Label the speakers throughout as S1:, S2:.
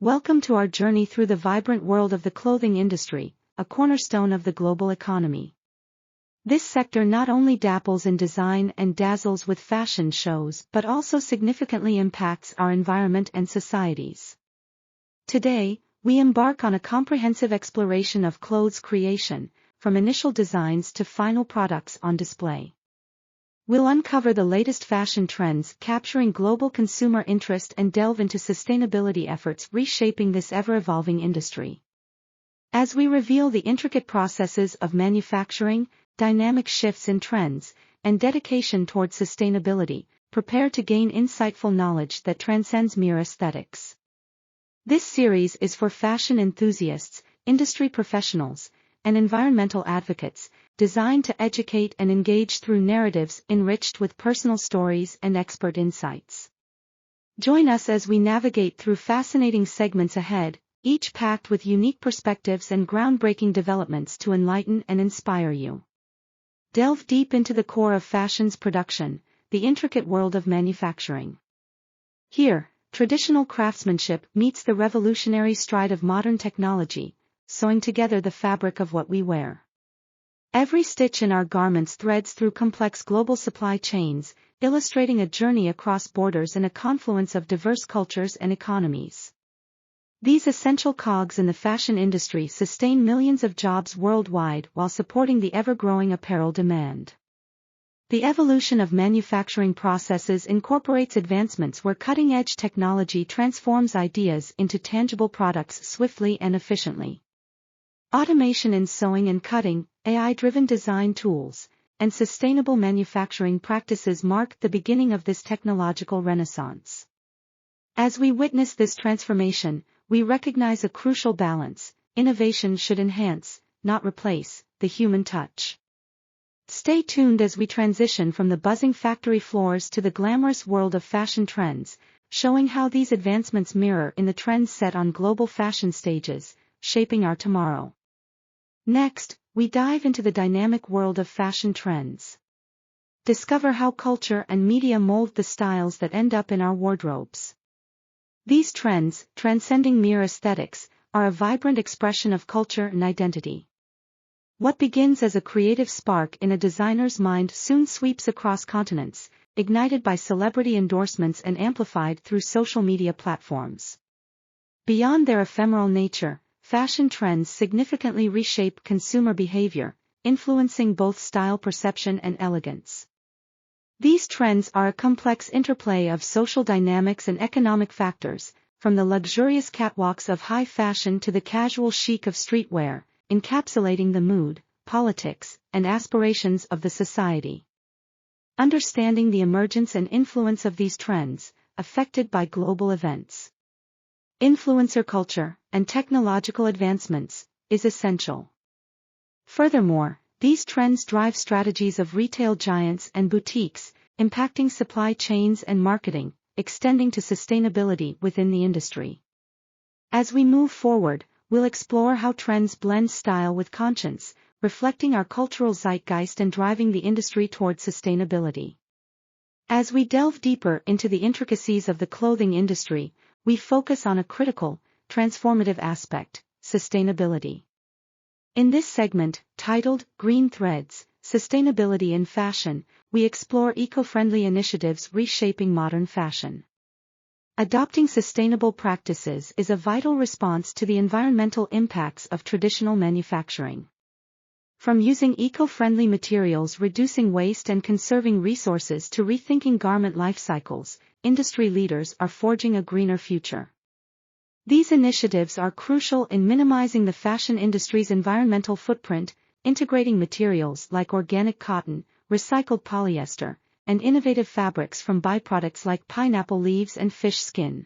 S1: Welcome to our journey through the vibrant world of the clothing industry, a cornerstone of the global economy. This sector not only dabbles in design and dazzles with fashion shows but also significantly impacts our environment and societies. Today, we embark on a comprehensive exploration of clothes creation, from initial designs to final products on display. We'll uncover the latest fashion trends capturing global consumer interest and delve into sustainability efforts reshaping this ever-evolving industry. As we reveal the intricate processes of manufacturing, dynamic shifts in trends, and dedication towards sustainability, prepare to gain insightful knowledge that transcends mere aesthetics. This series is for fashion enthusiasts, industry professionals, and environmental advocates, designed to educate and engage through narratives enriched with personal stories and expert insights. Join us as we navigate through fascinating segments ahead, each packed with unique perspectives and groundbreaking developments to enlighten and inspire you. Delve deep into the core of fashion's production, the intricate world of manufacturing. Here, traditional craftsmanship meets the revolutionary stride of modern technology, sewing together the fabric of what we wear. Every stitch in our garments threads through complex global supply chains, illustrating a journey across borders and a confluence of diverse cultures and economies. These essential cogs in the fashion industry sustain millions of jobs worldwide while supporting the ever-growing apparel demand. The evolution of manufacturing processes incorporates advancements where cutting-edge technology transforms ideas into tangible products swiftly and efficiently. Automation in sewing and cutting, AI-driven design tools, and sustainable manufacturing practices mark the beginning of this technological renaissance. As we witness this transformation, we recognize a crucial balance: innovation should enhance, not replace, the human touch. Stay tuned as we transition from the buzzing factory floors to the glamorous world of fashion trends, showing how these advancements mirror in the trends set on global fashion stages, shaping our tomorrow. Next, we dive into the dynamic world of fashion trends. Discover how culture and media mold the styles that end up in our wardrobes. These trends, transcending mere aesthetics, are a vibrant expression of culture and identity. What begins as a creative spark in a designer's mind soon sweeps across continents, ignited by celebrity endorsements and amplified through social media platforms. Beyond their ephemeral nature, fashion trends significantly reshape consumer behavior, influencing both style perception and elegance. These trends are a complex interplay of social dynamics and economic factors, from the luxurious catwalks of high fashion to the casual chic of streetwear, encapsulating the mood, politics, and aspirations of the society. Understanding the emergence and influence of these trends, affected by global events, influencer culture, and technological advancements, is essential. Furthermore, these trends drive strategies of retail giants and boutiques, impacting supply chains and marketing, extending to sustainability within the industry. As we move forward, we'll explore how trends blend style with conscience, reflecting our cultural zeitgeist and driving the industry toward sustainability. As we delve deeper into the intricacies of the clothing industry, we focus on a critical, transformative aspect: sustainability. In this segment, titled Green Threads, Sustainability in Fashion, we explore eco-friendly initiatives reshaping modern fashion. Adopting sustainable practices is a vital response to the environmental impacts of traditional manufacturing. From using eco-friendly materials, reducing waste, and conserving resources to rethinking garment life cycles, industry leaders are forging a greener future. These initiatives are crucial in minimizing the fashion industry's environmental footprint, integrating materials like organic cotton, recycled polyester, and innovative fabrics from byproducts like pineapple leaves and fish skin.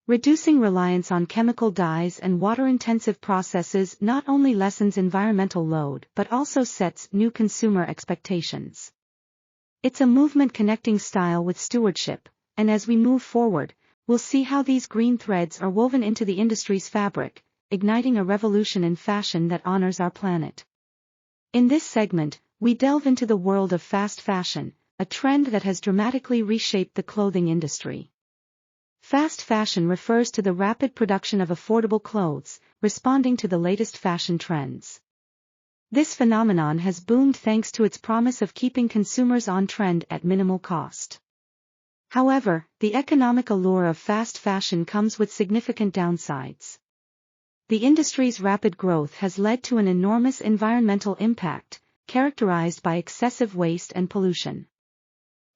S1: Reducing reliance on chemical dyes and water-intensive processes not only lessens environmental load but also sets new consumer expectations. It's a movement connecting style with stewardship, and as we move forward, we'll see how these green threads are woven into the industry's fabric, igniting a revolution in fashion that honors our planet. In this segment, we delve into the world of fast fashion, a trend that has dramatically reshaped the clothing industry. Fast fashion refers to the rapid production of affordable clothes, responding to the latest fashion trends. This phenomenon has boomed thanks to its promise of keeping consumers on trend at minimal cost. However, the economic allure of fast fashion comes with significant downsides. The industry's rapid growth has led to an enormous environmental impact, characterized by excessive waste and pollution.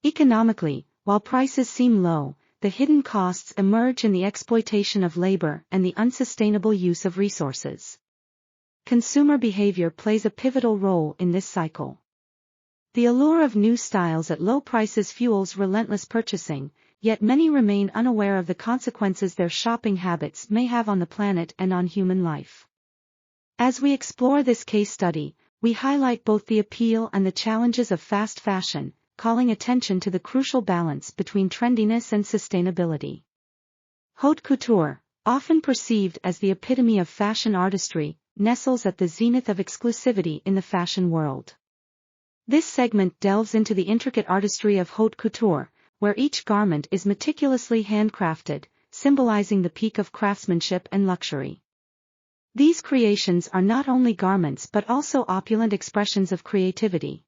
S1: Economically, while prices seem low, the hidden costs emerge in the exploitation of labor and the unsustainable use of resources. Consumer behavior plays a pivotal role in this cycle. The allure of new styles at low prices fuels relentless purchasing, yet many remain unaware of the consequences their shopping habits may have on the planet and on human life. As we explore this case study, we highlight both the appeal and the challenges of fast fashion, calling attention to the crucial balance between trendiness and sustainability. Haute couture, often perceived as the epitome of fashion artistry, nestles at the zenith of exclusivity in the fashion world. This segment delves into the intricate artistry of haute couture, where each garment is meticulously handcrafted, symbolizing the peak of craftsmanship and luxury. These creations are not only garments but also opulent expressions of creativity,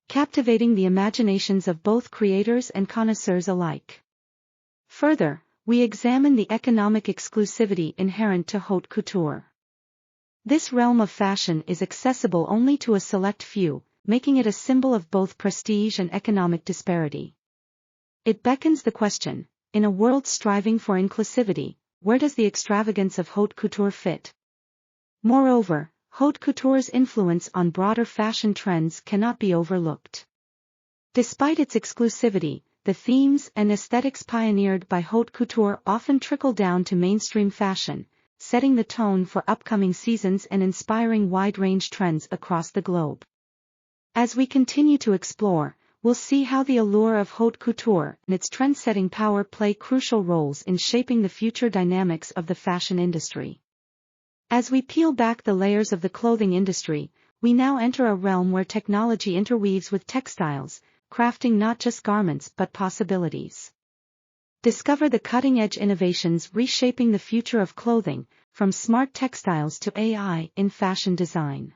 S1: captivating the imaginations of both creators and connoisseurs alike. Further, we examine the economic exclusivity inherent to haute couture. This realm of fashion is accessible only to a select few, making it a symbol of both prestige and economic disparity. It beckons the question, in a world striving for inclusivity, where does the extravagance of haute couture fit? Moreover, haute couture's influence on broader fashion trends cannot be overlooked. Despite its exclusivity, the themes and aesthetics pioneered by haute couture often trickle down to mainstream fashion, setting the tone for upcoming seasons and inspiring wide-range trends across the globe. As we continue to explore, we'll see how the allure of haute couture and its trend-setting power play crucial roles in shaping the future dynamics of the fashion industry. As we peel back the layers of the clothing industry, we now enter a realm where technology interweaves with textiles, crafting not just garments but possibilities. Discover the cutting-edge innovations reshaping the future of clothing, from smart textiles to AI in fashion design.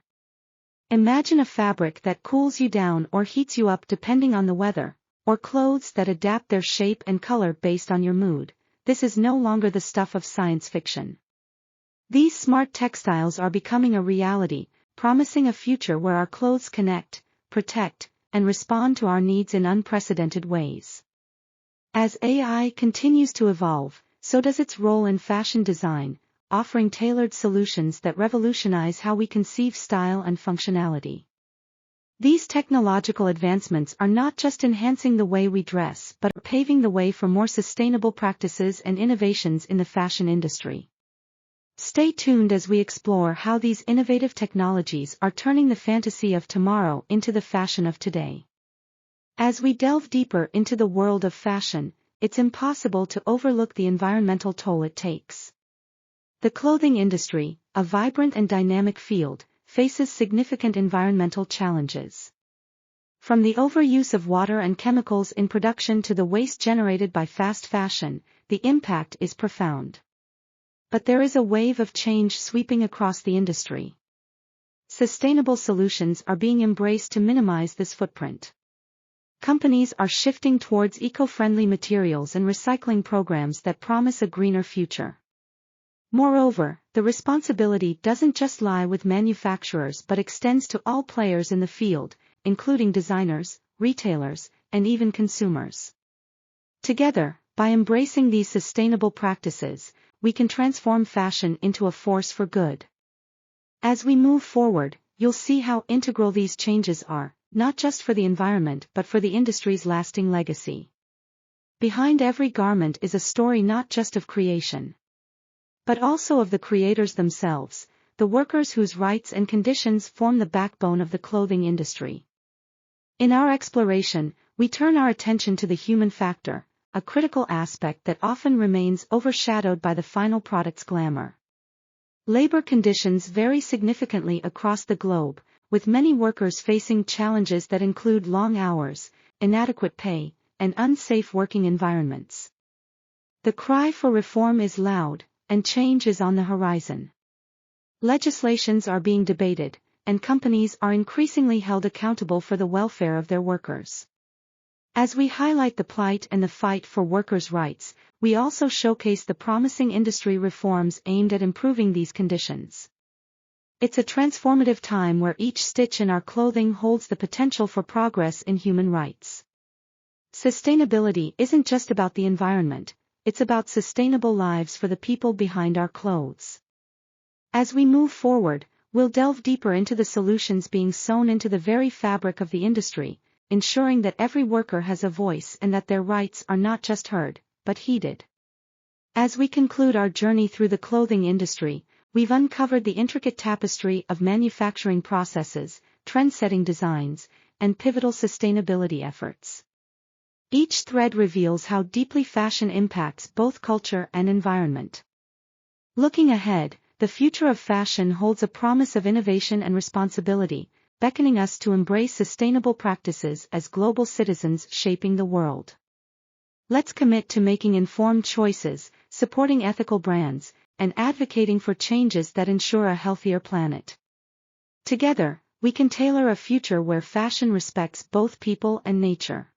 S1: Imagine a fabric that cools you down or heats you up depending on the weather, or clothes that adapt their shape and color based on your mood. This is no longer the stuff of science fiction. These smart textiles are becoming a reality, promising a future where our clothes connect, protect, and respond to our needs in unprecedented ways. As AI continues to evolve, so does its role in fashion design, offering tailored solutions that revolutionize how we conceive style and functionality. These technological advancements are not just enhancing the way we dress but are paving the way for more sustainable practices and innovations in the fashion industry. Stay tuned as we explore how these innovative technologies are turning the fantasy of tomorrow into the fashion of today. As we delve deeper into the world of fashion, it's impossible to overlook the environmental toll it takes. The clothing industry, a vibrant and dynamic field, faces significant environmental challenges. From the overuse of water and chemicals in production to the waste generated by fast fashion, the impact is profound. But there is a wave of change sweeping across the industry. Sustainable solutions are being embraced to minimize this footprint. Companies are shifting towards eco-friendly materials and recycling programs that promise a greener future. Moreover, the responsibility doesn't just lie with manufacturers but extends to all players in the field, including designers, retailers, and even consumers. Together, by embracing these sustainable practices, we can transform fashion into a force for good. As we move forward, you'll see how integral these changes are, not just for the environment but for the industry's lasting legacy. Behind every garment is a story not just of creation, but also of the creators themselves, the workers whose rights and conditions form the backbone of the clothing industry. In our exploration, we turn our attention to the human factor, a critical aspect that often remains overshadowed by the final product's glamour. Labor conditions vary significantly across the globe, with many workers facing challenges that include long hours, inadequate pay, and unsafe working environments. The cry for reform is loud, and change is on the horizon. Legislations are being debated, and companies are increasingly held accountable for the welfare of their workers. As we highlight the plight and the fight for workers' rights, we also showcase the promising industry reforms aimed at improving these conditions. It's a transformative time where each stitch in our clothing holds the potential for progress in human rights. Sustainability isn't just about the environment, it's about sustainable lives for the people behind our clothes. As we move forward, we'll delve deeper into the solutions being sewn into the very fabric of the industry, ensuring that every worker has a voice and that their rights are not just heard, but heeded. As we conclude our journey through the clothing industry, we've uncovered the intricate tapestry of manufacturing processes, trend-setting designs, and pivotal sustainability efforts. Each thread reveals how deeply fashion impacts both culture and environment. Looking ahead, the future of fashion holds a promise of innovation and responsibility, beckoning us to embrace sustainable practices as global citizens shaping the world. Let's commit to making informed choices, supporting ethical brands, and advocating for changes that ensure a healthier planet. Together, we can tailor a future where fashion respects both people and nature.